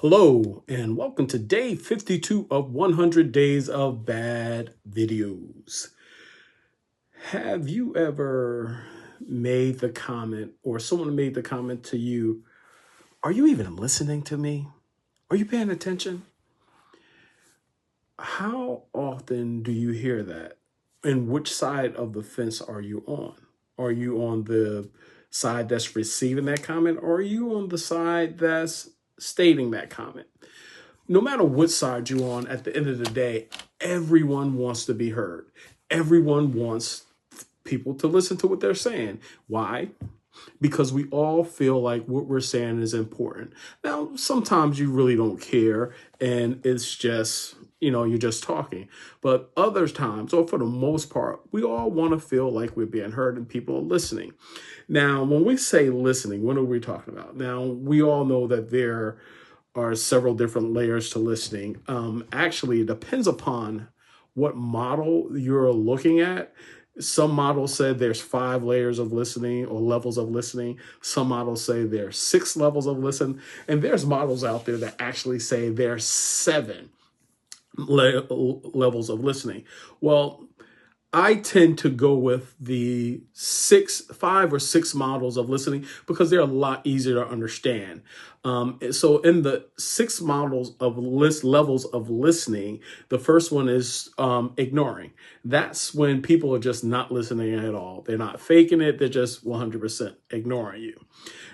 Hello, and welcome to day 52 of 100 Days of Bad Videos. Have you ever made the comment, or someone made the comment to you, are you even listening to me? Are you paying attention? How often do you hear that? And which side of the fence are you on? Are you on the side that's receiving that comment, or are you on the side that's stating that comment? No matter what side you're on, at the end of the day, everyone wants to be heard. Everyone wants people to listen to what they're saying. Why? Because we all feel like what we're saying is important. Now, sometimes you really don't care and it's just, you're just talking. But other times, or for the most part, we all want to feel like we're being heard and people are listening. Now, when we say listening, what are we talking about? Now, we all know that there are several different layers to listening. Actually, it depends upon what model you're looking at. Some models said there's 5 layers of listening or levels of listening. Some models say there's 6 levels of listen. And there's models out there that actually say there's 7 levels of listening. Well, I tend to go with the 5 or 6 models of listening because they're a lot easier to understand. So in the 6 models of levels of listening, the first one is ignoring. That's when people are just not listening at all. They're not faking it. They're just 100% ignoring you.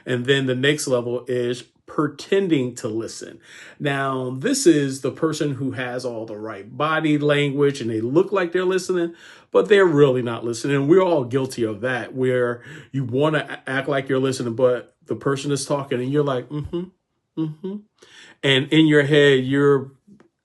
And then the next level is pretending to listen. Now, this is the person who has all the right body language and they look like they're listening, but they're really not listening. We're all guilty of that, where you want to act like you're listening, but the person is talking and you're like, and in your head, you're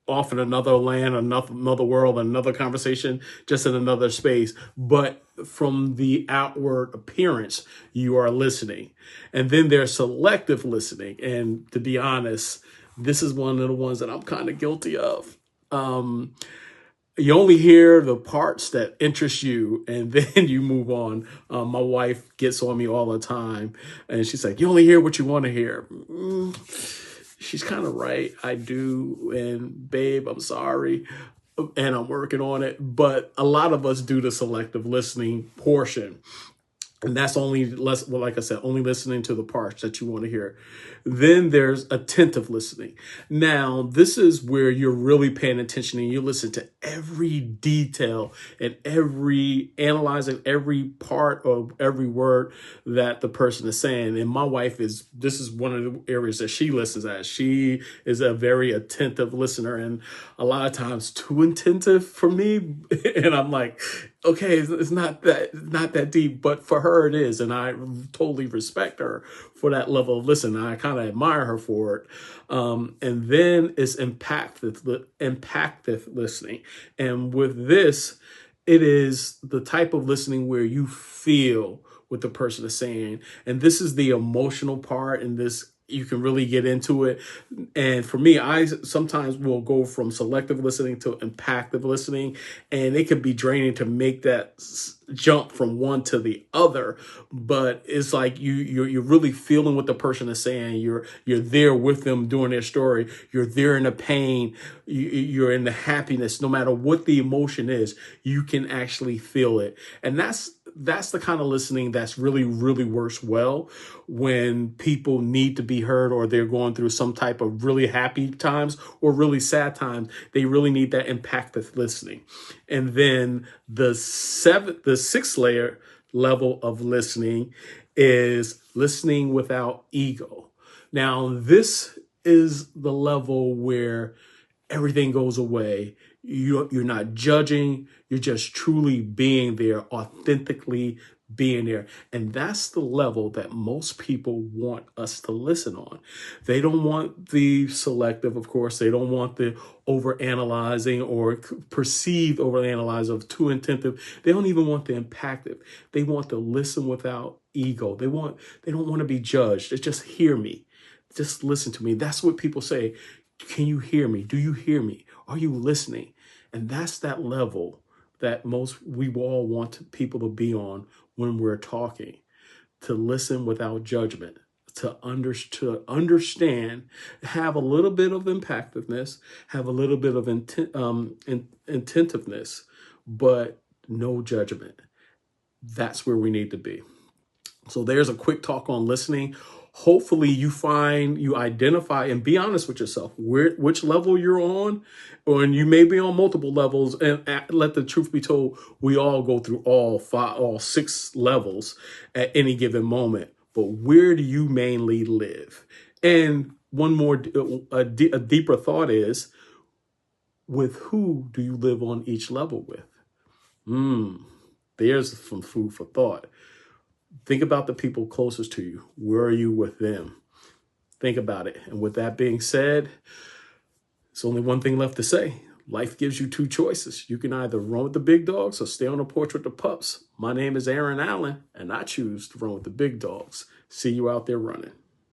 off in another land, another world, another conversation, just in another space. But from the outward appearance, you are listening. And then there's selective listening. And to be honest, this is one of the ones that I'm kind of guilty of. You only hear the parts that interest you, and then you move on. My wife gets on me all the time, and she's like, you only hear what you want to hear. She's kind of right. I do. And babe, I'm sorry. And I'm working on it. But a lot of us do the selective listening portion. And that's only like I said, only listening to the parts that you want to hear. Then there's attentive listening. Now, this is where you're really paying attention and you listen to every detail and analyzing every part of every word that the person is saying. And my wife this is one of the areas that she listens at. She is a very attentive listener, and a lot of times too attentive for me. And I'm like, okay, it's not that deep, but for her it is, and I totally respect her for that level of listening. I kind of admire her for it. And then it's impactful listening, and with this, it is the type of listening where you feel what the person is saying, and this is the emotional part, and this you can really get into it. And for me, I sometimes will go from selective listening to impactful listening, and it can be draining to make that jump from one to the other. But it's like you're really feeling what the person is saying. You're there with them during their story. You're there in the pain. You're in the happiness. No matter what the emotion is, you can actually feel it, and that's the kind of listening that's really works well when people need to be heard, or they're going through some type of really happy times or really sad times. They really need that impactful listening. And then the 6th level of listening is listening without ego. Now, this is the level where everything goes away. You're not judging. You're just truly being there, authentically being there. And that's the level that most people want us to listen on. They don't want the selective, of course. They don't want the overanalyzing or perceived overanalyze of too attentive. They don't even want the impactive. They want to listen without ego. They don't want to be judged. It's just hear me. Just listen to me. That's what people say. Can you hear me? Do you hear me? Are you listening? And that's that level that we all want people to be on when we're talking, to listen without judgment, to understand, have a little bit of impactfulness, have a little bit of intentiveness, but no judgment. That's where we need to be. So there's a quick talk on listening. Hopefully you identify and be honest with yourself, which level you're on, and you may be on multiple levels. And let the truth be told, we all go through all 6 levels at any given moment. But where do you mainly live? And one more, a deeper thought is, with who do you live on each level with? There's some food for thought. Think about the people closest to you. Where are you with them? Think about it. And with that being said, it's only one thing left to say. Life gives you 2 choices. You can either run with the big dogs or stay on the porch with the pups. My name is Aaron Allen, and I choose to run with the big dogs. See you out there running.